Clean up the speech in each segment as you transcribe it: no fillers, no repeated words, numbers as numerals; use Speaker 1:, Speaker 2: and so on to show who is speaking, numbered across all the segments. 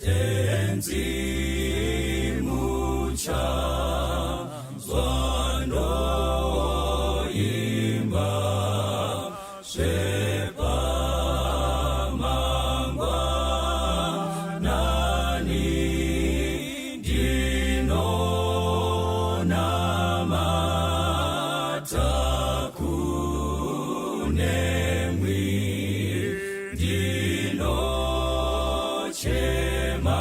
Speaker 1: tenzi mucha zwano imba shepa mangwa nani dino namata kunemwi dino chema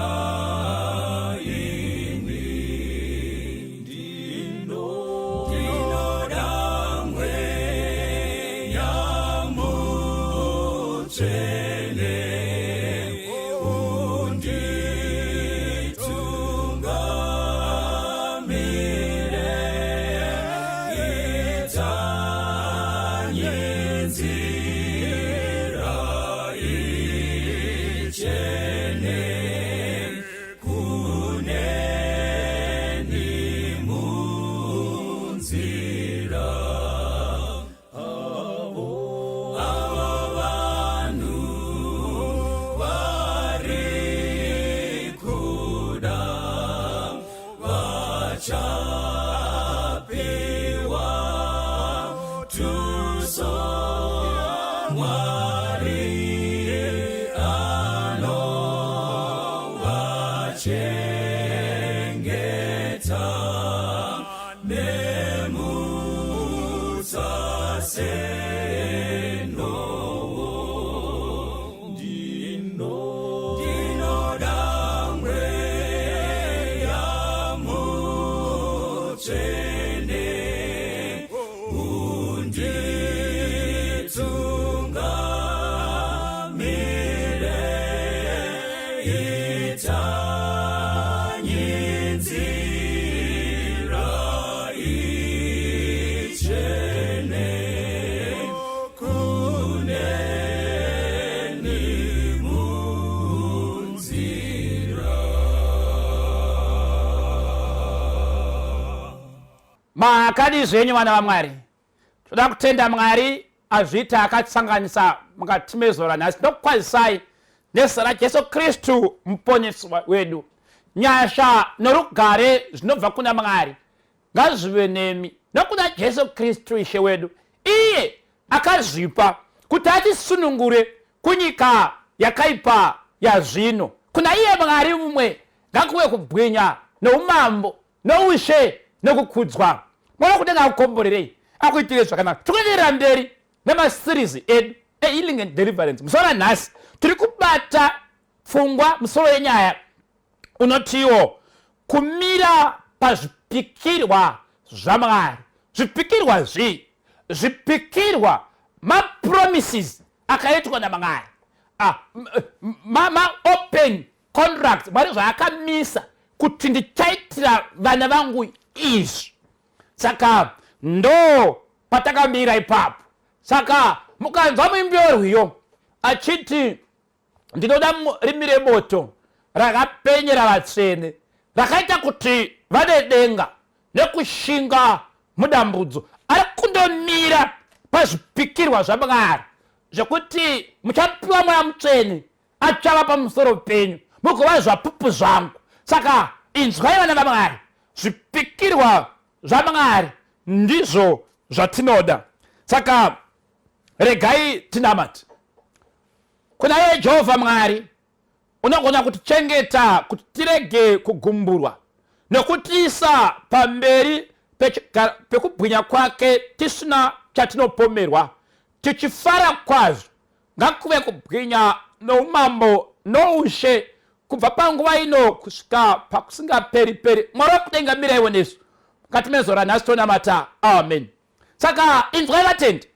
Speaker 2: makadi zvenyu vana vaMwari, toda kutenda Mwari azviita akatsanganisa mukati mezora nhasi. Ndokukwazisai nezita raJesu Kristu muponesi wedu. Nyasha norugare zvinobva kuna Mwari ngazvive nemi nokuna Jesu Kristu Ishe wedu, iye akazvipa kuti atisunungure kunyika yakaipa yazvino. Kuna iye Mwari mumwe ngakuve kubwinya noumambo noushe nokukudzwa. Mwana kudenga kukomborerei akuitire zvakanaka. Tikuenderera mberi nemaseries edu healing and deliverance. Musoro nhasi tiri kubata pfungwa musoro yenyaya unotiwo kumira pazvipikirwa zvaMwari. Zvipikirwa zvii? Zvipikirwa mapromises akaitwa naMwari, open contract Mwari zvaakamisa kuti ndichaitira vana vangu izvi. Saka ndo patakamira ipapo. Saka mukanzwa muimbiorwiyo achiti ndinoda rimire moto rakapenyera vatsvene rakaita kuti vane denga nekushinga mudambudzo, ari kundomira pazvipikirwa zvaMwari zvekuti muchapiwa Mweya Mutsvene achava pamusoro penyu mugova zvapupu zvangu. Saka inzwai vana vaMwari, zvipikirwa zvaMwari ndizvo zvatinoda. Saka regai tinamati. Kuna iye Jehovha Mwari unogona kutichengeta kuti tirege kugumburwa nokutiisa pamberi pekubwinya kwake tisina chatinopomerwa, tichifara kwazvo. Ngakuve kubwinya noumambo noushe kubva panguva ino kusvika pakusingaperi-peri. Mwari wakudenga miraiwo nesu mukati mezora nhasi tonamata. Amen. Saka inzwai vatendi,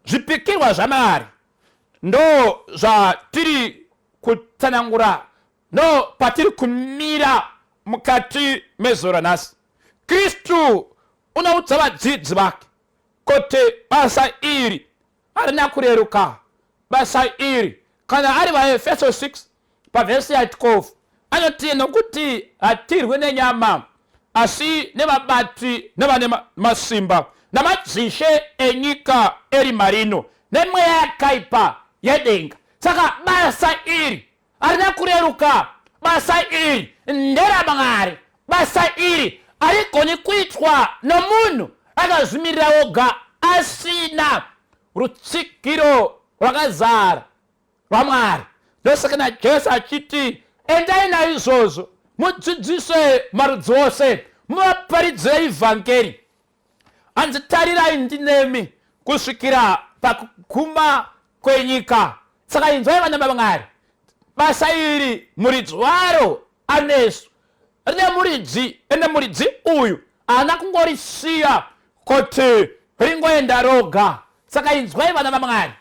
Speaker 2: zvipikirwa zvaMwari ndo zvatiri kutsanangura, no patiri kumira mukati mezora nhasi. Kristu unoudza vadzidzi vake kuti basa iri harina kureruka. Basa iri kana ari vaEfeso 6 pavhesi ya 12 anoti nokuti hatirwi nenyama asi nevabati nevane masimba namadzishe enyika eri marino nemweya yakaipa yedenga. Saka basa iri arina kureruka. Basa iri nderamwari. Basa iri arigoni kuitwa nomunhu akazvimirira oga asina rutsigiro rwakazara rwaMwari. Ndosaka naJesu achiti endai naizvozvo mudzidzise marudzi ose, muvaparidzire ivhangeri. Hanzi tarirai ndinemi kusvikira pakuguma kwenyika. Saka inzwai vana vaMwari, basa iri muridzi waro anesu. Rine muridzi, ende muridzi uyu haana kungorisiya kuti ringoenda roga. Saka inzwai vana vaMwari,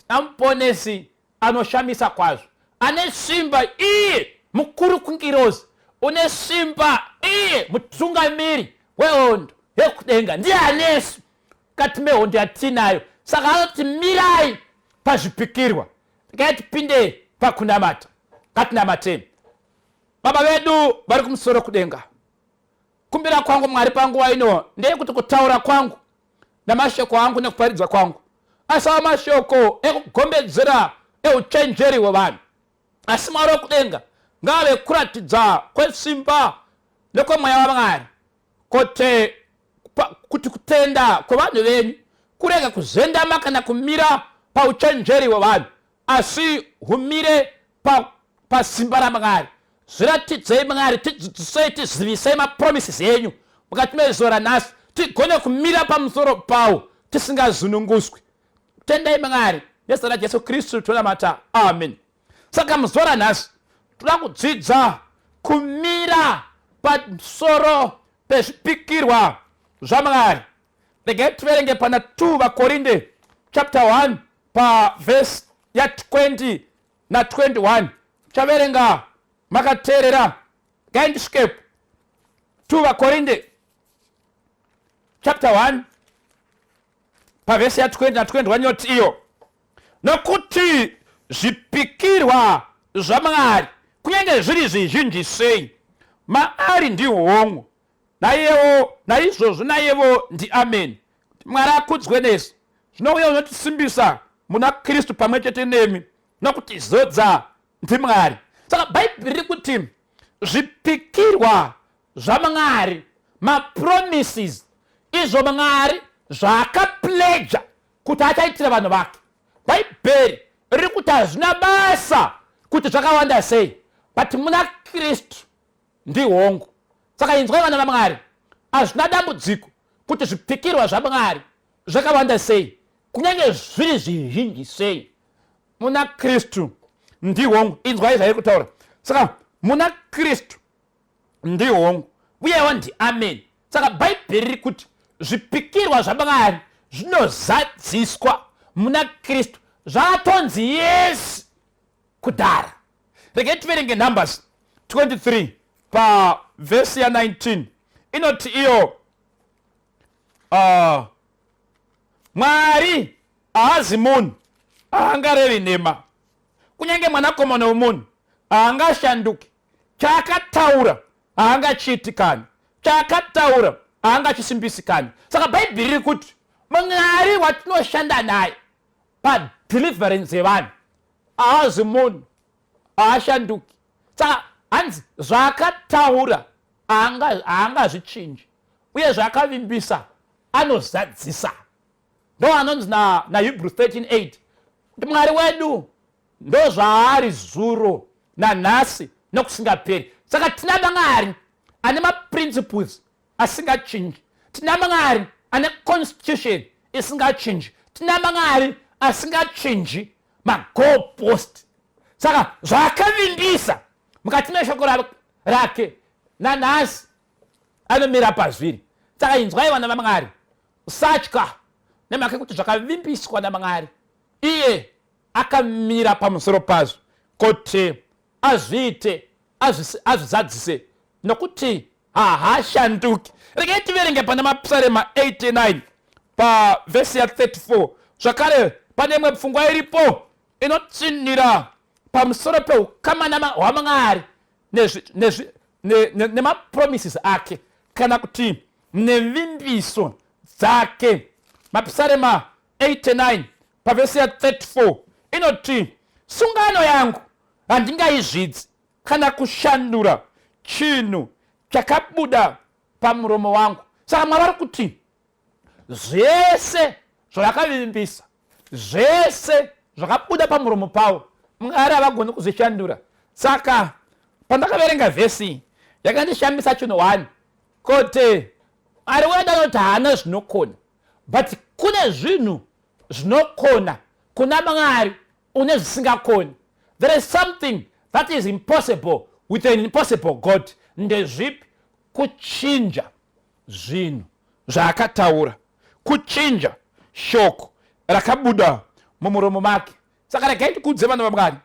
Speaker 2: amuponesi anoshamisa kwazvo, ane simba iye mukuru kungirozi, une simba iye mutungamiri wehondo yekudenga, ndiye anesu kati mehondo yatinayo. Saka anoti mirai pazvipikirwa. Regai tipinde pakunamata. Katinamateni. Baba vedu vari kumusoro kudenga, kumbira kwangu Mwari panguva ino ndeyekuti kutaura kwangu namashoko angu nekuparidza kwangu asava mashoko ekugombedzera euchenjeri hwevanhu, asi Mwari wekudenga ngave kuratidza kwesimba nekwemweya waMwari, kuti kutenda kwevanhu venyu kurega kuzendama kana kumira pauchenjeri hwevanhu, asi humire pasimba raMwari. Zviratidzei Mwari, tidzidzisei, tizivisei mapromises enyu mukati mezuva ranhasi, tigone kumira pamusoro pawo tisingazununguswi. Tendai Mwari nezita raJesu Kristu tonamata, amen. Saka muzuva ranhasi toda kudzidza kumira pamusoro pezvipikirwa zvaMwari. Regai tiverenge pana 2 vaKorinde chapter 1 pavhesi ya20 na21. Chaverenga makateerera. Gaindiskepo 2 vaKorinde chapter 1 pavhesi ya20 na21 yoti iyo, nokuti zvipikirwa zvaMwari kunyange zviri zvizhinji sei, maari ndihomwe, naizvozvo naiyevo ndiameni. Mwari akudzwe nesu. Zvinouya unotisimbisa muna Kristu pamwe chete nemi nokutizodza ndiMwari. Saka Bhaibheri riri kuti zvipikirwa zvaMwari, mapromises, izvo Mwari zvaakapledja kuti achaitira vanhu vake. Bhaibheri riri kuti hazvina basa kuti zvakawanda sei, but muna Kristu ndihongu. Saka inzwai vana vaMwari, hazvina dambudziko kuti zvipikirwa zvaMwari zvakawanda sei, kunyange zviri zvizhinji sei, muna Kristu ndihongu. Inzwai zvairi kutaura. Saka muna Kristu ndihongu uyewo ndiameni. Saka Bhaibheri riri kuti zvipikirwa zvaMwari zvinozadziswa muna Kristu, zvatonzi yes kudhara. Regai tiverenge Numbers 23 pavhesi ya19. Inoti iyo, Mwari haazi munhu haangarevi nhema, kunyange mwanakomana womunhu haangashanduki. Chaakataura haangachiitikani, chaakataura haangachisimbisikani. Saka Bhaibheri riri kuti Mwari watinoshanda naye padeliverance yevanhu haazi munhu, haashanduki. Saka hanzi zvaakataura haangazvichinji, uye zvaakavimbisa anozadzisa. Ndo anonzi naHebrews 13:8 kuti Mwari wedu ndo zvaari zuro nanhasi nokusingaperi. Saka tina Mwari ane maprinciples asingachinji, tina Mwari ane constitution isingachinji, tina Mwari asingachinji magoalpost. Saka zvaakavimbisa mukati meshoko rake nanhasi anomira pazviri. Saka inzwai vana vaMwari, usatya nemhaka yekuti zvakavimbiswa naMwari, iye akamira pamusoro pazvo kuti azviite, azvizadzise, nokuti haashanduki. Regai tiverenge pana mapsalema 89 pavhesi ya34. Zvakare pane imwe pfungwa iripo inotsinira pamusoro peukamana hwaMwari nemapromises ake, kana kuti nevimbiso dzake. Mapsalema 89 pavhesi ya34 inoti, sungano yangu handingaizvidzi kana kushandura chinhu chakabuda pamuromo wangu. Saka Mwari ari kuti zvese zvavakavimbisa, zvese zvakabuda pamuromo pavo, Mwari havagoni kuzvishandura. Saka pandakaverenga vhesi yakandishambisa chinhu 1 kuti Mwari wedu anoti haana zvinokona, but kune zvinhu zvinokona kuna Mwari une zvisingakoni. There is something that is impossible with an impossible God. Ndezvipi? Kuchinja zvinhu zvaakataura, kuchinja shoko rakabuda mumuromo make. Saka regai tikudze vana vaMwari,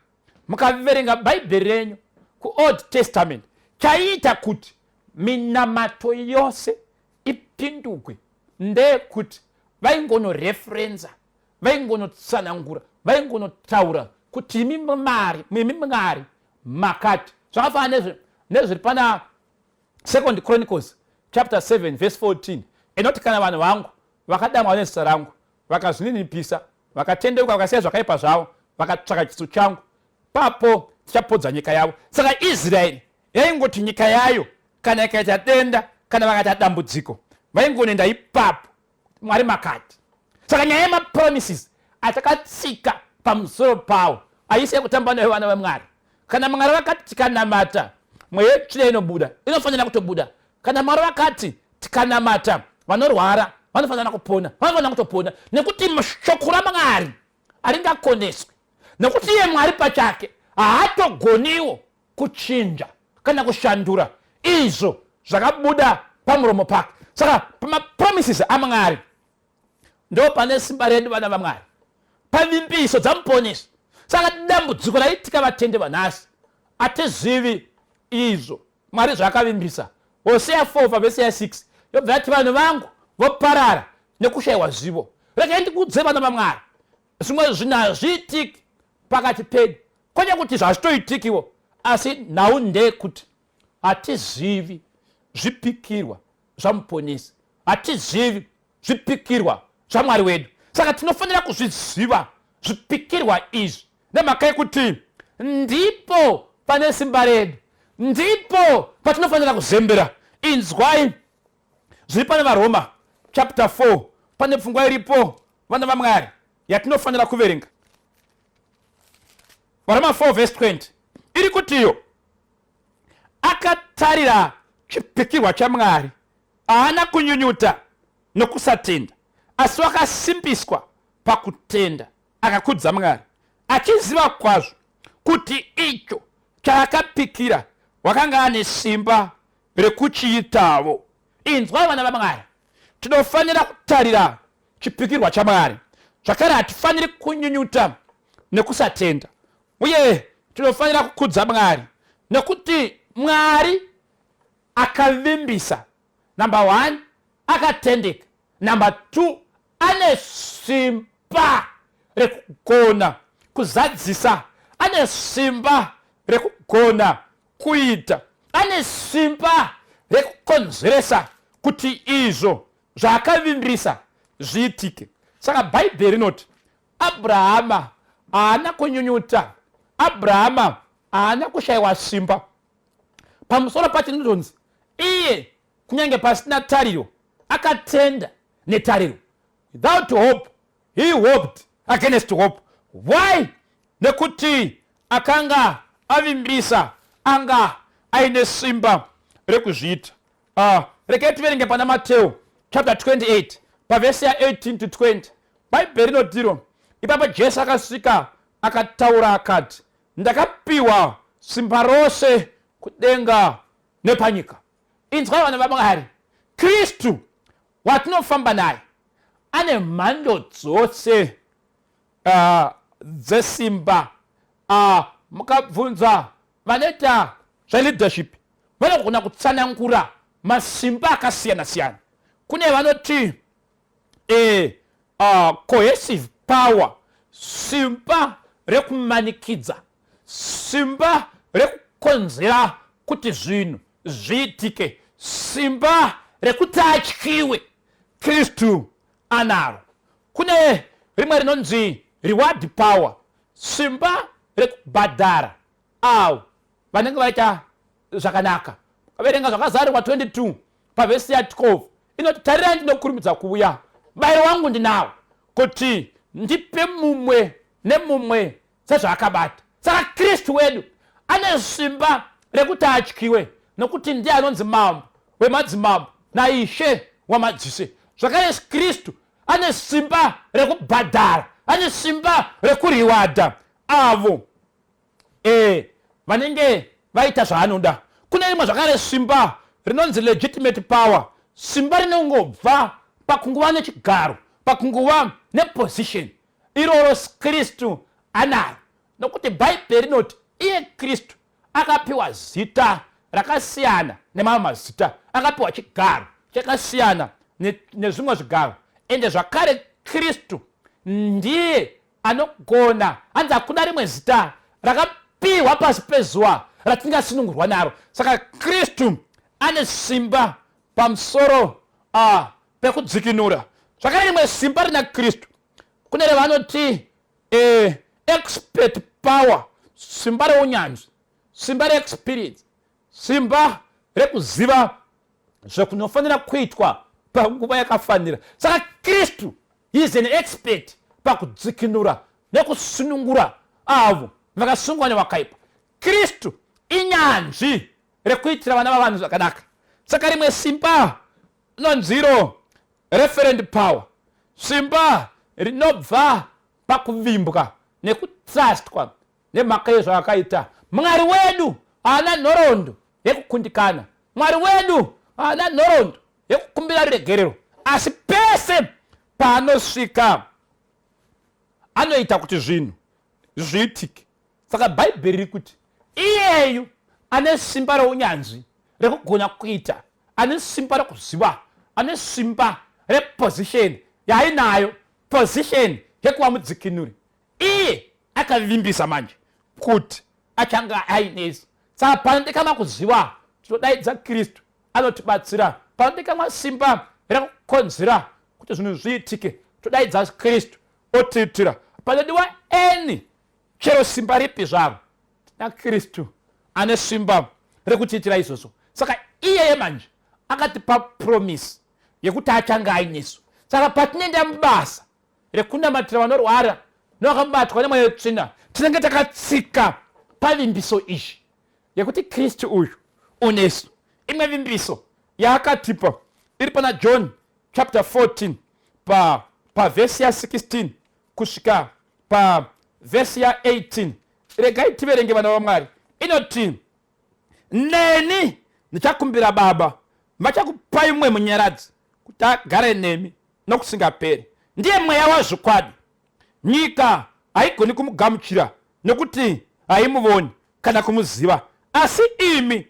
Speaker 2: mukaverenga bhaibheri renyu kuOld Testament, chaiita kuti minamato yose ipindurwe ndeyekuti vaingonoreferenza, vaingonotsanangura, vaingonotaura kuti imi Mwari makati. Zvakafanana nezviri pana 2 Chronicles chapter 7 verse 14 inoti kana vanhu vangu vakadamwa nezita rangu, vakazvininipisa, vakatendeuka, vakasiya zvakaipa zvavo, vakatsvaka chiso changu, papo tichapodza nyika yavo. Saka Israeri yaingoti nyika yayo kana ikaita denda, kana vakaita dambudziko, vaingonoenda ipapo Mwari makati. Saka nyaya yemapromises atakatsika pamusoro pawo haisi yekutamba nayo vana vaMwari. Kana Mwari vakati tikanamata mweya yetsvina inobuda, inofanira kutobuda. Kana Mwari vakati tikanamata vanorwara vanofanira kupona, vanofanira kutopona, nekuti shoko raMwari haringakoneswi, nekuti iye Mwari pachake haatogoniwo kuchinja kana kushandura izvo zvakabuda pamuromo pake. Saka pamapromises aMwari ndo pane simba redu vana vaMwari, pavimbiso dzamuponesi. Saka dambudziko raitika vatende vanhasi hatizivi izvo Mwari zvakavimbisa. Hosea 4 vhesi ya 6 yobva yati vanhu vangu voparara nekushayiwa zivo. Regai ndikudze vana vaMwari, zvimwe zvinhu hazviitiki pakati pedu, kwete kuti zvazvitoitikiwo, asi nhau ndeyekuti hatizivi zvipikirwa zvamuponesi, hatizivi zvipikirwa zvaMwari wedu. Saka tinofanira kuzviziva zvipikirwa izvi, nemhaka yekuti ndipo pane simba redu, ndipo patinofanira kuzembera. Inzwai zviri pane vaRoma chapter 4, pane pfungwa iripo vana vaMwari yatinofanira kuverenga. Varoma 4 verse 20 iri kutiyo akatarira chipikirwa chaMwari, haana kunyunyuta nokusatenda, asi wakasimbiswa pakutenda, akakudza Mwari, achiziva kwazvo kuti icho chaakapikira wakanga ane simba rekuchiitavo. Inzwai vana vaMwari, tinofanira kutarira chipikirwa chaMwari, zvakare hatifaniri kunyunyuta nekusatenda, uye tinofanira kukudza Mwari nekuti Mwari akavimbisa. Number 1, akatendeka. Number 2, ane simba rekugona kuzadzisa, ane simba rekugona kuita, ane simba rekukonzeresa kuti izvo zvaakavimbisa zviitike. Saka bhaibheri rinoti Abrahama haana kunyunyuta, Abrahama haana kushayiwa simba. Pamusoro pacho ndinonzi iye kunyange pasina tariro akatenda netariro. Without hope he hoped against hope. Why? Nekuti akanga avimbisa, anga aine simba rekuzviita. Regai tiverenge pana Mateo chapter 28 pavhesi ya 18 to 20. Bhaibheri rinotiro ipapo Jesu akasvika akataura akati, ndakapiwa simba rose kudenga nepanyika. Inzwai vana vaMwari, Kristu watinofamba naye ane mhando dzose dzesimba. Mukabvunza vanoita zveleadership vanogona kutsanangura masimba akasiyana siyana. Kune vanoti cohesive power, simba rekumanikidza, simba rekukonzera kuti zvinhu zviitike, simba rekuti atyiwe. Kristu anaro. Kune rimwe rinonzi reward power, simba rekubhadhara avo vanenge vaita zvakanaka. Vaverenga zvakazarirwa 22 pavhesi ya 12 inoti, tarirai ndinokurumidza kuuya, bayiro wangu ndinawo kuti ndipe mumwe nemumwe sezvaakabata. Saka Kristu wedu ane simba rekuti atyiwe, nokuti ndiye anonzi mambo wemadzimambo naishe wamadzishe. Zvakare Yesu Kristu ane simba rekubhadhara, ane simba rekuriwada avo vanenge vaita zvaanoda. Kune rimwe zvakare simba rinonzi legitimate power, simba rinongobva pakunguva nechigaro, pakunguva neposition. Iroro Kristu anaro, nokuti Bhaibheri rinoti iye Kristu akapiwa zita rakasiyana nemamwe mazita, akapiwa chigaro chakasiyana nezvimwe zvigaro. Ende zvakare Kristu ndiye anogona, hanzi hakuna rimwe zita rakapiwa pasi pezuva ratingasunungurwa naro. Saka Kristu ane simba pamusoro pekudzikinura. Zvakare rimwe simba rina Kristu, kune revanoti expert power, simba reunyanzvi, simba reexperience, simba rekuziva zvekunofanira kuitwa panguva yakafanira. Saka Kristu is an expert pakudzikinura nekusunungura avo vakasungwa nevakaipa. Kristu inyanzvi rekuitira vana vavanhu zvakanaka. Saka rimwe simba rinonziro referent power, simba rinobva pakuvimbwa nekutrustwa nemhaka yezvaakaita. Mwari wedu haana nhoroondo yekukundikana, Mwari wedu haana nhoroondo yekukumbira ruregerero, asi pese paanosvika anoita kuti zvinhu zviitike. Saka Bhaibheri riri kuti iyeyu ane simba reunyanzvi rekugona kuita, ane simba rekuziva, ane simba reposition yainayo, position yekuva mudzikinuri. Iye akavimbisa manje kuti achanga ainesu. Saka panodikama kuziva, tinodaidza Kristu anotibatsira. Panodikama simba rekukonzera kuti zvinhu zviitike, todaidza Kristu otiitira. Panodiwa eni chero simba ripi zvaro, tina Kristu ane simba rekutiitira izvozvo. Saka iyeye manje akatipa promise yekuti achanga ainesu. Saka patinoenda mubasa rekunamatira vanorwara nevakabatwa nemweya wetsvina, tinenge takatsika pavimbiso izvi yekuti Kristu uyu unesu. Imwe vimbiso yaakatipa iri pana John chapter 14 pavhesi ya 16 kusvika pavhesi ya 18. Regai tiverenge vana vaMwari. Inoti, neni ndichakumbira Baba, vachakupai mumwe munyaradzi kuti agare nemi nokusingaperi. Ndiye mweya wazvokwadi. Nyika haigoni kumugamuchira nokuti haimuvoni kana kumuziva, asi imi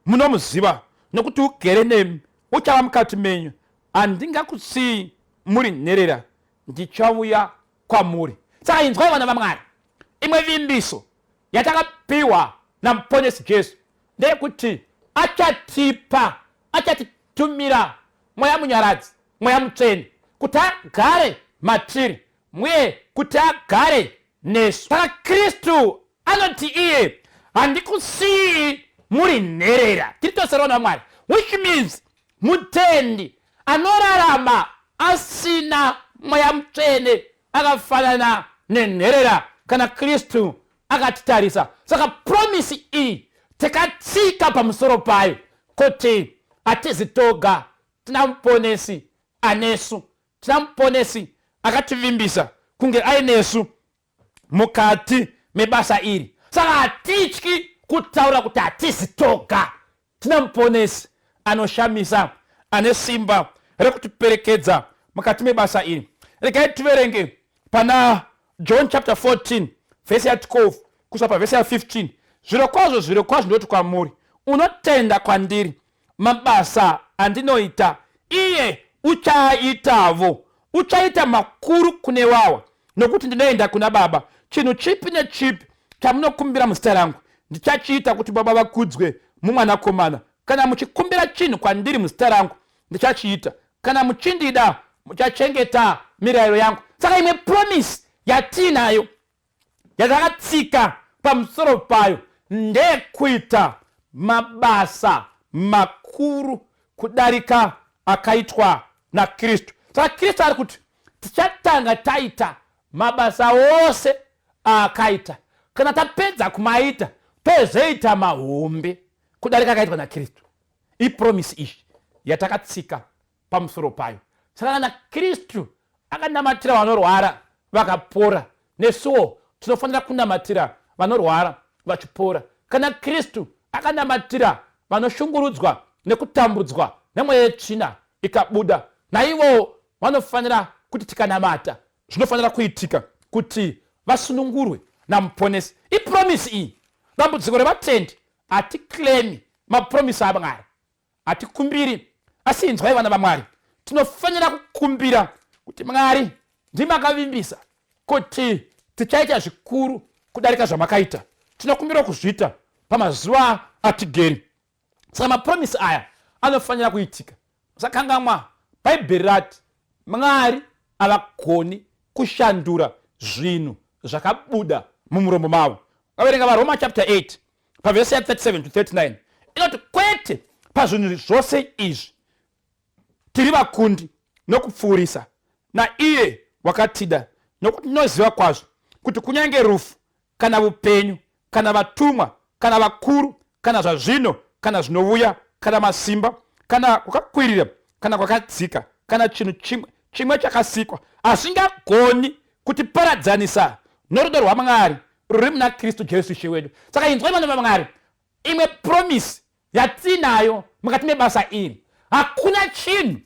Speaker 2: munomuziva nokuti ugere nemi, uchava mukati menyu. Handingakusiyi muri nherera, ndichauya kwamuri. Saka inzwai vana vaMwari, imwe vimbiso yatakapiwa namuponesi Jesu ndeyekuti achatitumira mweya munyaradzi, mweya mutsvene, kuti agare matiri uye kuti agare nesu. Saka Kristu anoti iye, handikusiyi muri nherera. Tiri tose vana vaMwari, which means mutendi anorarama asina mweya mutsvene akafanana nenherera kana Kristu akatitarisa. Saka promisi iyi tikatsika pamusoro payo kuti hatizi toga, tina muponesi anesu, tina muponesi akativimbisa kunge ainesu mukati mebasa iri. Saka hatityi kutaura kuti hatizi toga, tina muponesi anoshamisa, ane simba rekutiperekedza mukati mebasa iri. Regai tiverenge pana John chapter 14 vhesi ya 12 kusvika pavhesi ya 15. Zvirokwazvo ndoti kwamuri, unotenda kwandiri, mabasa andinoita iye uchaitavo, uchaita makuru kune wawa, nokuti ndinoenda kuna Baba. Chinhu chipi nechipi chamunokumbira muzita rangu ndichachiita kuti Baba vakudzwe mumwanakomana. Kana muchikumbira chinhu kwandiri muzita rangu ndichachiita. Kana muchindida muchachengeta mirayiro yangu. Saka imwe promise yatinayo yatakatsika pamusoro payo ndekuita mabasa makuru kudarika akaitwa naKristu. Saka Kristu ari kuti tichatanga taita mabasa ose akaita, kana tapedza kumaita tozoita mahombe kudarika akaitwa naKristu. Ipromisi iyi yatakatsika pamusoro payo. Saka kana Kristu akanamatira vanorwara vakapora, nesuwo tinofanira kunamatira vanorwara vachipora. Kana Kristu akanamatira vanoshungurudzwa nekutambudzwa nemweya yetsvina ikabuda, naivo vanofanira kuti tikanamata zvinofanira kuitika kuti vasunungurwe namuponesi. Ipromisi iyi dambudziko revatendi hatiklemi mapromisi aMwari, hatikumbiri. Asi inzwai vana vaMwari, tinofanira kukumbira kuti Mwari ndimakavimbisa kuti tichaita zvikuru kudarika zvamakaita. Tinokumbira kuzviita pamazuva atigeri. Saka mapromisi aya anofanira kuitika. Musakangamwa, Bhaibheri rati Mwari havagoni kushandura zvinhu zvakabuda mumuromo mavo. Vaverenga vaRoma chapter 8 pavhesi ya 37 to 39 inoti kwete pazvinhu zvose izvi tiri vakundi nokupfuurisa naiye wakatida, nokuti tinoziva kwazvo kuti kunyange rufu kana upenyu kana vatumwa kana vakuru kana zvazvino kana zvinouya kana masimba kana kwakakwirira kana kwakadzika kana chinhu chimwe chakasikwa hazvingagoni kutiparadzanisa norudo rwaMwari ruri muna Kristu Jesu Ishe wedu. Saka inzwai vana vaMwari, imwe promisi yatinayo mukati mebasa iri, hakuna chinhu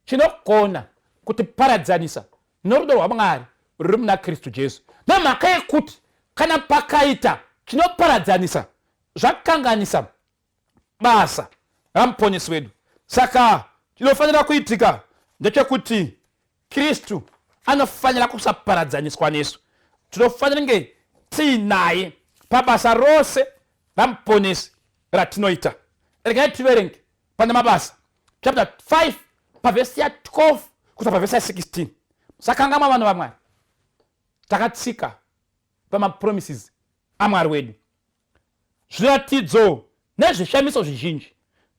Speaker 2: chinogona kutiparadzanisa norudo rwaMwari ruri muna Kristu Jesu. Nemhaka yekuti kana pakaita chinoparadzanisa zvakanganisa basa ramuponesi wedu. Saka chinofanira kuitika ndechekuti Kristu anofanira kusaparadzaniswa nesu. Tinofanira nge tiinaye pabasa rose ramuponesi ratinoita. Regai tiverenge pana mabasa chapter 5 pavhesi ya 12 kusvika pavhesi ya 16. Musakangama vanhu vaMwari, takatsika pamapromises aMwari wedu. Zviratidzo nezvishamiso zvizhinji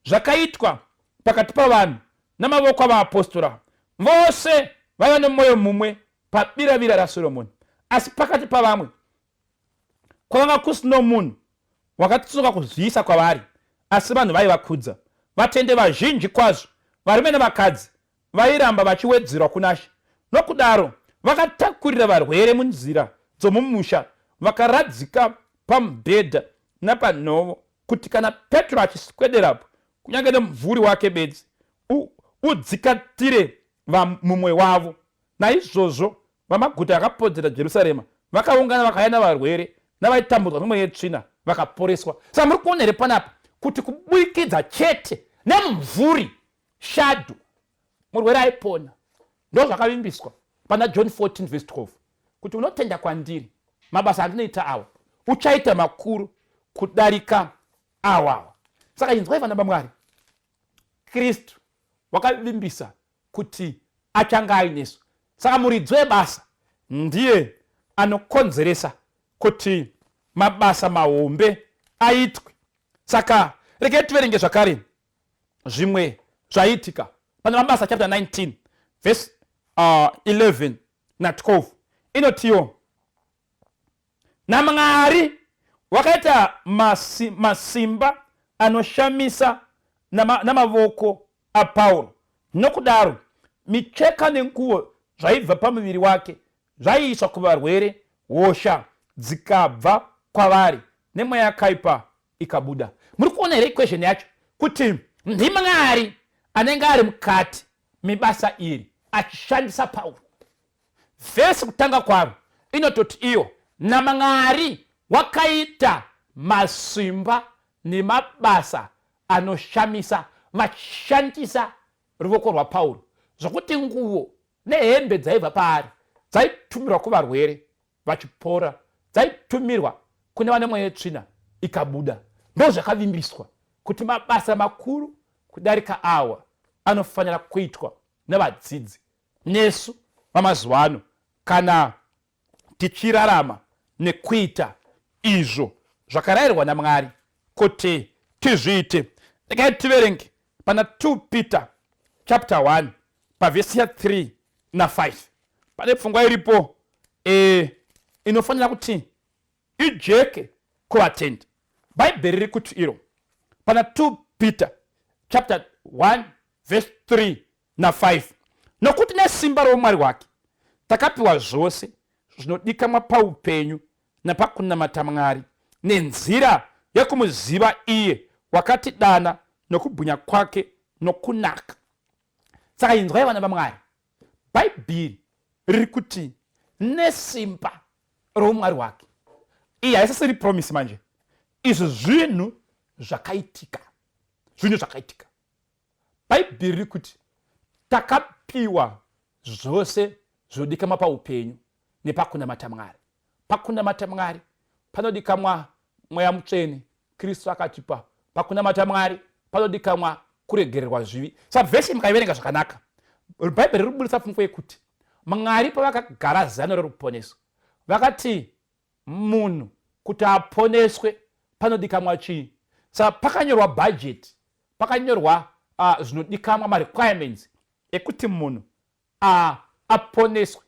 Speaker 2: zvakaitwa pakati pavanhu namavoko avapostora. Vose vaiva nemwoyo mumwe pabiravira raSoromoni, asi pakati pavamwe kwavanga kusino munhu wakatsunga kuzivisa kwavari, asi vanhu vaivakudza. Vatende vazhinji kwazvo, varume nevakadzi, vairamba vachiwedzerwa kuna She. Nokudaro vakatakurira varwere munzira dzomumusha, vakaradzika pamubhedha napanhovo, kuti kana Petro achiswederapo kunyange nemumvuri wake bedzi udzikatire mumwe wavo. Naizvozvo vamaguta akapodzera Jerusarema vakaungana vakauya navarwere navaitambudzwa nemweya yetsvina vakaporeswa. Saka muri kuona here panapa kuti kubudikidza chete nemumvuri shadhu murwere aipona. Ndo zvakavimbiswa pana John 14 verse 12 kuti unotenda kwandiri mabasa andinoita awa uchaita makuru kudarika awawa. Saka inzwai vana vaMwari, Kristu wakavimbisa kuti achanga ainesu. Saka muridzi webasa ndiye anokonzeresa kuti mabasa mahombe aitwe. Saka regai tiverenge zvakare zvimwe zvaitika pana mabasa chapter 19 verse 11 na 12 inotiwo naMwari wakaita masimba anoshamisa namavoko aPauro. Nokudaro micheka nenguo zvaibva pamuviri wake zvaiiswa kuvarwere, hosha dzikabva kwavari nemweya yakaipa ikabuda. Muri kuona here equation yacho kuti ndiMwari anenge ari mukati mebasa iri achishandisa Pauro. Vhesi kutanga kwaro inototi iyo naMwari wakaita masimba nemabasa anoshamisa vachishandisa ruoko rwaPauro, zvokuti nguo nehembe dzaibva paari dzaitumirwa kuvarwere vachipora, dzaitumirwa kune vane mweya yetsvina ikabuda. Ndo zvakavimbiswa kuti mabasa makuru kudarika awa anofanira kuitwa nevadzidzi nesu vamazuva ano kana tichirarama nekuita izvo zvakarayirwa naMwari kuti tizviite. Regai tiverenge pana 2 Peter chapter 1 pavhesi ya 3 na 5. Pane pfungwa iripo inofanira kuti ijeke kuvatendi. Bhaibheri riri kuti iro pana 2 Peter chapter 1 verse 3 na 5, nokuti nesimba roumwari hwake takapiwa zvose zvinodikanwa paupenyu napakunamata Mwari nenzira yekumuziva iye wakatidana nokubwinya kwake nokunaka. Saka inzwai vana vaMwari, Bhaibheri riri kuti nesimba roumwari hwake. Iyi haisasiri promisi manje, izvi zvinhu zvakaitika. Bhaibheri riri kuti takapiwa zvose zvinodikanwa paupenyu nepakunamata Mwari. Pakunamata Mwari panodikanwa mweya mutsvene, Kristu akatipa. Pakunamata Mwari panodikanwa kuregererwa zvivi. Saka vhesi mukaiverenga zvakanaka, Bhaibheri riri kubudisa pfungwa yekuti Mwari pavakagara zano reruponeso vakati munhu kuti aponeswe panodikanwa chii. Saka pakanyorwa bhajeti, pakanyorwa zvinodikanwa marequirements ekuti munhu aponeswe.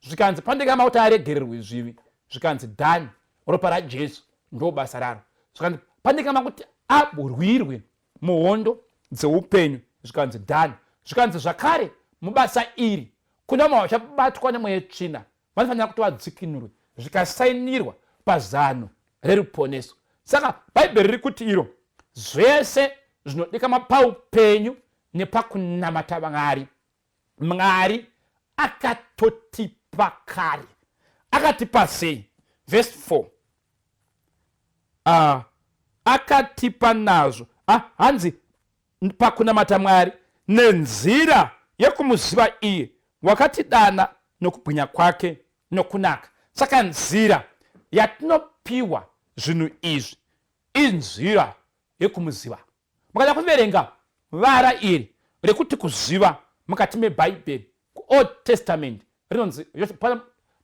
Speaker 2: Zvikanzi panodikanwa kuti aregererwe zvivi, zvikanzi dhani, ropa raJesu ndo basa raro. Zvikanzi panodikanwa kuti aburwirwe muhondo dzeupenyu, zvikanzi dhani. Zvikanzi zvakare mubasa iri kuna mava vachabatwa nemweya tsvina vanofanira kuti vadzikinurwe, zvikasainirwa pazano reruponeso. Saka Bhaibheri riri kuti iro zvese zvinodikanwa paupenyu nepakunamata Mwari, Mwari akatotipa kare. Akatipa sei? Verse 4. Akatipa nazvo hanzi pakunamata Mwari nenzira yekumuziva iye wakatidana nokubwinya kwake nokunaka. Saka nzira yatinopiwa zvinhu izvi inzira yekumuziva. Mukada kuverenga vara iri rekuti kuziva mukati meBhaibheri, kuOld Testament rinonzi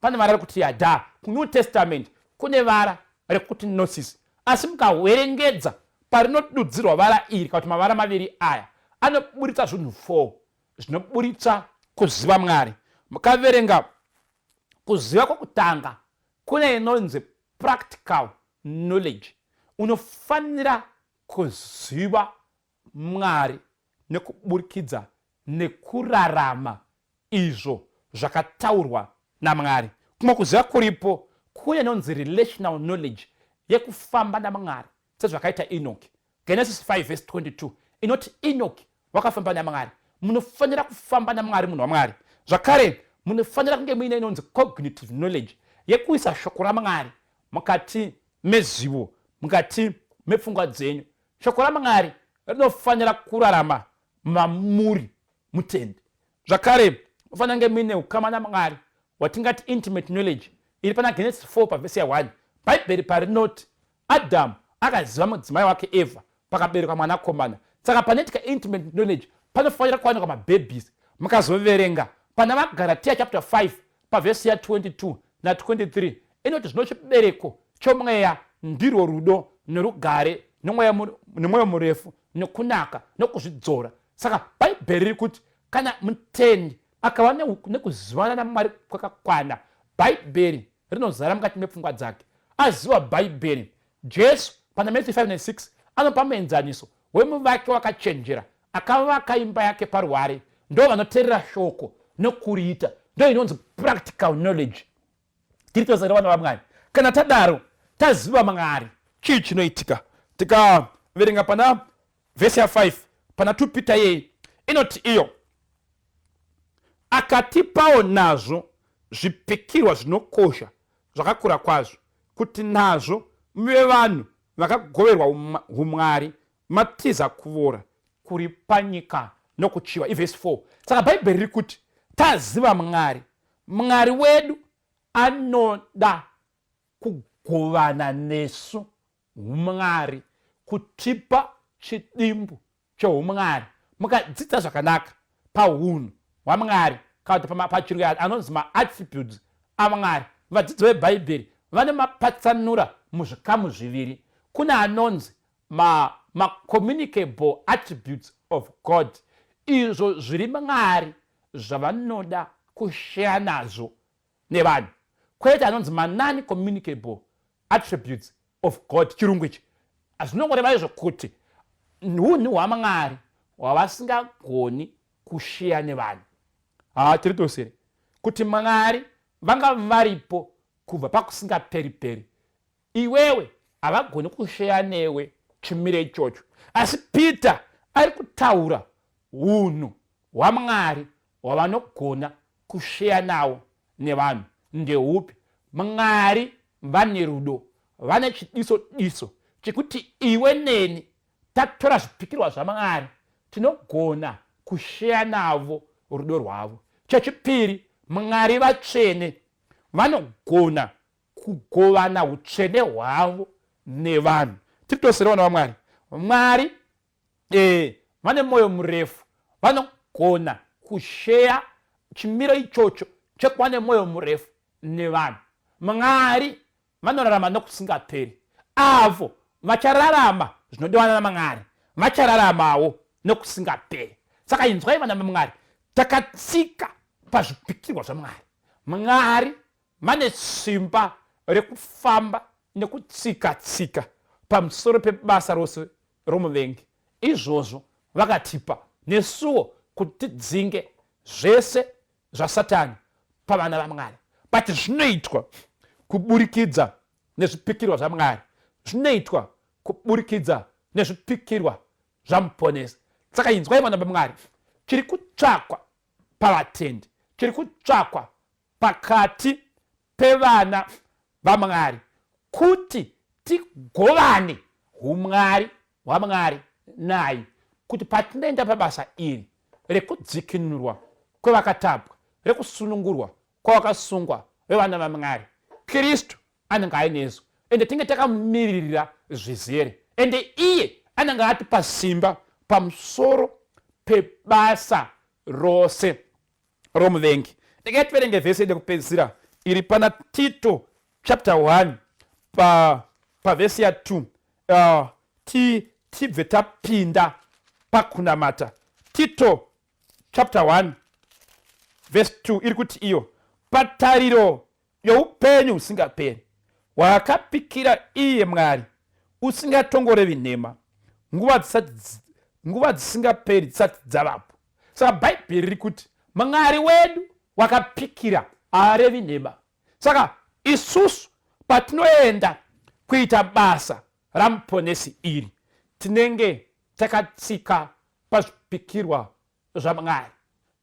Speaker 2: pane vara rekuti yada, kuNew Testament kune vara rekuti gnosis. Asi mukaverengedza parinodudzirwa vara iri kuti mavara maviri aya anoburitsa zvinhu 4 zvinoburitsa kuziva Mwari. Mukaverenga kuziva kwokutanga kune inonzi practical knowledge. Unofanira kuziva Mwari nekuburikidza nekurarama izvo zvakataurwa naMwari. Kumwe kuziva kuripo kune inonzi relational knowledge yekufamba naMwari, sezvakaita Enoch. Genesis 5 verse 22 inoti Enoch wakafamba naMwari. Munofanira kufamba naMwari munhu waMwari. Zvakare munofanira kunge muine inonzi cognitive knowledge yekuisa shoko raMwari mukati mezivo, mukati mepfungwa dzenyu. Shoko raMwari rinofanira kurarama mamuri mutende. Zvakare munofanira kunge muine ukama naMwari watingati intimate knowledge. Iri pana Genesis 4 pavhesi ya 1. Bhaibheri parinoti Adamu akaziva mudzimai wake Eva pakaberekwa mwanakomana. Saka panoitika intimate knowledge panofanira kuwanikwa mababies. Mukazoverenga pana maGalatia chapter 5 pavhesi ya 22 na 23 inoti zvino chibereko chomweya ndirwo rudo nerugare nemwoyo murefu nekunaka nokuzvidzora. Saka Bhaibheri riri kuti kana mutendi akava nekuzivana naMwari kwakakwana, Bhaibheri rinozara mukati mepfungwa dzake. Aziva Bhaibheri, Jesu pana Matthew 5:6 anopa muenzaniso wemuvaki wakachenjera akavaka imba yake parware. Ndo vanoteerera shoko nokuriita, ndo inonzi practical knowledge. Tiri tozara vana vaMwari, kana tadaro taziva Mwari chii chinoitika. Tikaverenga pana vhesi ya 5 pana 2 Peter yei inoti iyo akatipawo nazvo zvipikirwa zvinokosha zvakakura kwazvo kuti nazvo muve vanhu vakagoverwa umwari matiza kuvora kuri panyika nokuchiva. Ivhesi 4. Saka Bhaibheri riri kuti taziva Mwari, Mwari wedu anoda kugovana nesu umwari, kutipa chidimbu cheumwari. Mukadzidza zvakanaka paunhu hwaMwari kana kuti pachirungu anonzi maattributes aMwari, vadzidzi veBhaibheri vane mapatsanura muzvikamu zviviri. Kuna anonzi communicable attributes of God, izvo zviri Mwari zvavanoda kushare nazvo nevanhu. Kwoita anonzi non communicable attributes of God, chirungu ichi. Zvinongoreva izvo kuti unhu hwaMwari hwavasingagoni kushare nevanhu. Tiri tosere kuti Mwari vanga varipo kubva pakusingaperi-peri. Iwewe havagoni kushare newe chimiro ichocho. Asi Peter ari kutaura unhu hwaMwari hwavanogona kushare nawo nevanhu. Ndehupi? Mwari vane rudo, vane chidiso chekuti iwe neni tatora zvipikirwa zvaMwari tinogona kushare navo rudo rwavo. Chechipiri, Mwari vatsvene, vanogona kugovana utsvene hwavo nevanhu. Titosere vana vaMwari. Mwari vane mwoyo murefu, vanogona kushare chimiro ichocho chekuva nemwoyo murefu nevanhu. Mwari vanorarama nokusingaperi. Avo vachararama zvinodiwa naMwari vachararamawo nokusingaperi. Saka inzwai vana vaMwari, takatsika pazvipikirwa zvaMwari. Mwari vane simba rekufamba nekutsika pamusoro pebasa rose romuvengi. Izvozvo vakatipa nesuwo kuti tidzinge zvese zvaSatani pavana vaMwari. But zvinoitwa kuburikidza nezvipikirwa zvaMwari, zvinoitwa kuburikidza nezvipikirwa zvamuponesi. Saka inzwai vana vaMwari, chiri kutsvakwa pavatendi, chiri kutsvakwa pakati pevana vaMwari kuti tigovane umwari hwaMwari naye, kuti patinoenda pabasa iri rekudzikinurwa kwevakatabwa, rekusunungurwa kwavakasungwa vevana vaMwari, Kristu anenge ainesu ende tinge takamumirira zvizere, ende iye anenge atipa simba pamusoro pebasa rose romuvengi. Ndingativerenge vhesi yekupedzisira iri pana Tito chapter 1 pavhesi ya 2. Tibve tapinda pakunamata. Tito chapter 1 verse 2 iri kuti iyo patariro youpenyu husingaperi hwakapikira iye Mwari usingatongorevi nhema nguva dzisingaperi dzisati dzavapo. Saka Bhaibheri riri kuti Mwari wedu wakapikira, haarevi nhema. Saka isusu patinoenda kuita basa ramuponesi iri tinenge takatsika pazvipikirwa zvaMwari.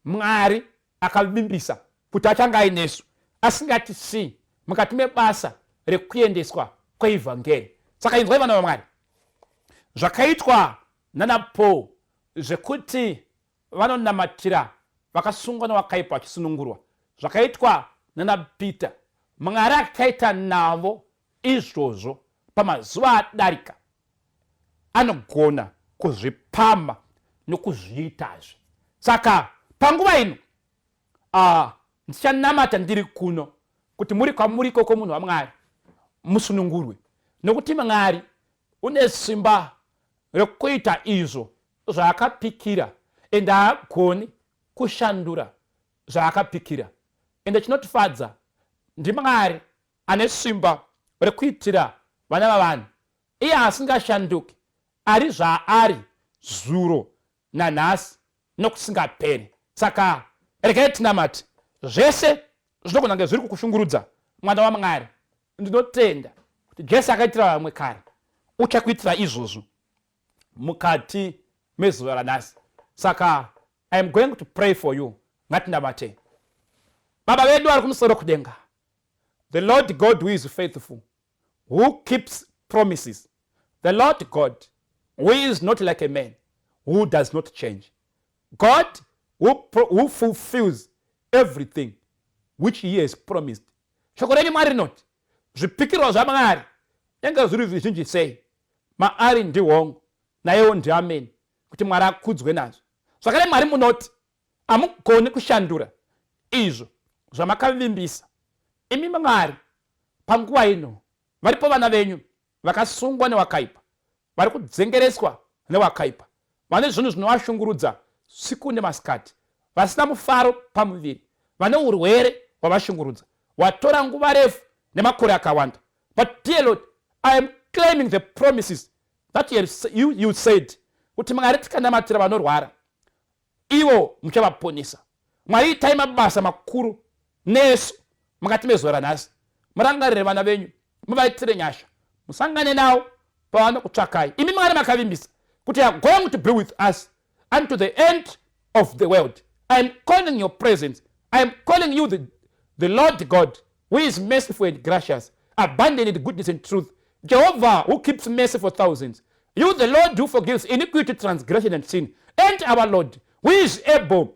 Speaker 2: Mwari akavimbisa kuti achanga ainesu asingatisii mukati mebasa rekuendeswa kweivhangeri. Saka inzwai vana vaMwari, zvakaitwa nana Paul zvekuti vanonamatira vakasungwa nevakaipa vachisunungurwa, zvakaitwa nana Peter, Mwari akaita navo izvozvo pamazuva adarika, anogona kuzvipamba nokuzviitazve. Saka panguva ino ndichanamata ndiri kuno kuti muri kwamuri koko munhu waMwari musunungurwe, nokuti Mwari une simba rekuita izvo zvaakapikira ende haagoni kushandura zvaakapikira. Ende chinotifadza ndiMwari ane simba rekuitira vana vavanhu, iye asingashanduki, ari zvaari zuro nanhasi nokusingaperi. Saka regai tinamati, zvese zvinogona kunge zviri kukushungurudza mwana waMwari. Ndinotenda kuti Jesu akaitira vamwe kare, uchakuitira izvozvo mukati mezuva ranhasi. Saka I am going to pray for you. Ngatinamate. Baba vedu vari kumusoro kudenga, the Lord God who is faithful, who keeps promises, the Lord God who is not like a man, who does not change, God who fulfills everything which he has promised. Shoko renyu Mwari rinoti zvipikirwa zvaMwari nyange zviri zvizhinji sei, maari ndihongu naiyewo ndiameni, kuti Mwari akudzwe nazvo. Zvakare Mwari munoti hamugoni kushandura izvo zvamakavimbisa. Imi Mwari panguva ino varipo vana venyu vakasungwa newakaipa, vari kudzengereswa newakaipa, vane zvinhu zvinovashungurudza siku nemasikati, vasina mufaro pamuviri, vane urwere hwavashungurudza watora nguva refu nemakore akawanda. But dear Lord, I am claiming the promises that you said kuti mungaritikandamatira vanorwara ivo muchavaponesa. Mwari itai mabasa makuru nesu mukati mezora nhasi. Murangarire vana venyu, muvaitire nyasha, musangane navo pavanokutsvakai. Imi Mwari makavimbisa kuti you are going to be with us unto the end of the world. I am calling your presence. I am calling you the Lord God, who is merciful and gracious, abundant in goodness and truth. Jehovah, who keeps mercy for thousands. You, the Lord, who forgives iniquity, transgression, and sin. And our Lord, who is able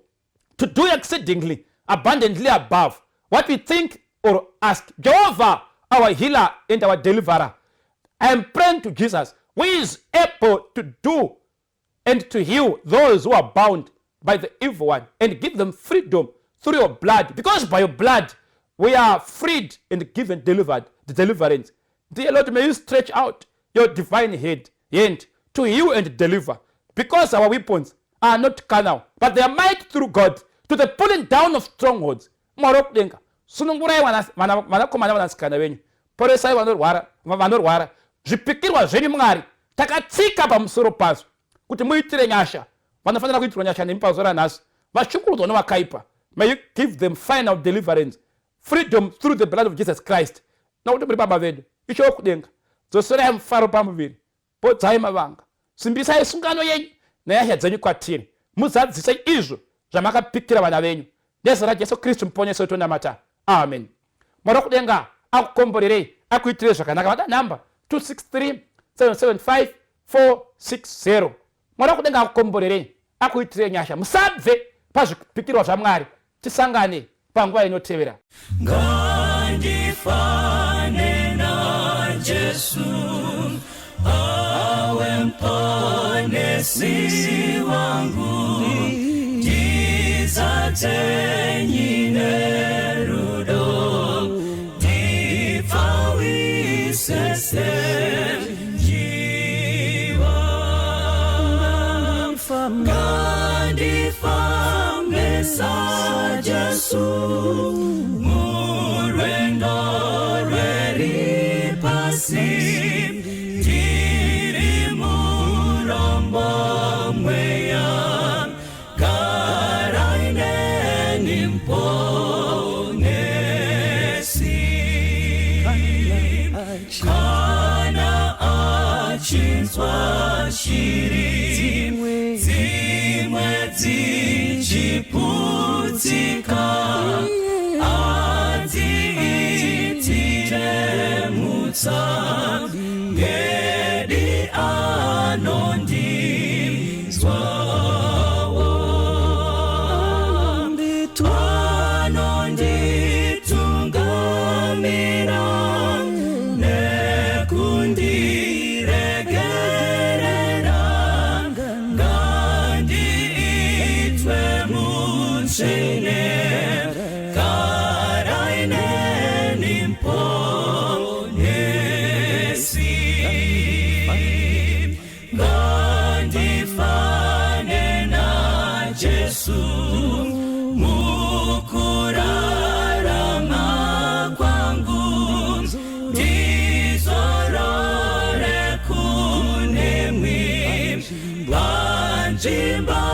Speaker 2: to do exceedingly, abundantly above what we think or ask. Jehovah, our healer and our deliverer. I am praying to Jesus, who is able to do and to heal those who are bound by the evil one and give them freedom through your blood. Because by your blood, we are freed and given the deliverance. Dear Lord, may you stretch out your divine hand to heal and deliver. Because our weapons are not carnal, but they are mighty through God to the pulling down of strongholds. Morokudenga, sunungurai vanakomana vanasikana venyu, poresai vanorwara, zvipikirwa zvenyu Mwari takatsika pamusoro pazvo kuti muitire nyasha. Vanofanira kuitirwa nyasha nemi pazuva nhasi, vashungurudzwa nevakaipa. May you give them final deliverance, freedom through the blood of Jesus Christ. Nokuti muri baba vedu icho kudenga, dzoserai mufaro pamuviri, podzai mavanga, simbisai sungano yenyu nehasha dzenyu kwatiri, muzadzisei izvo zvamakapikira vana venyu. Nezita ra Jesu Kristu muponesi wedu tonamata. Amen. Mwari kudenga akukomborerei, akuitirei zvakanaka. Vada namba 263 775 460. Mwari kudenga akukomborerei, akuitirei nyasha. Musabve pazvipikirwa zvaMwari. Tisangane panguva inotevera.
Speaker 1: Ngandifane na Jesu, awe mponesi wangu, ndizate nyine rudo, ndipawise senjiwa. Ngandifane sa Jesu, murendo rweri pasi, tiri murombo mweya, karaine nimponesi, kana achinzwa shiri, zimwe zichiputika, adziitire mutsa, ngedi anondizwawo, anonditungamira nekundiregerera, ngandiitwe mutsvene, karaine nimponesi, ngandifane na Jesu, mukurarama kwangu, ndizorore kunemwi, panzvimbo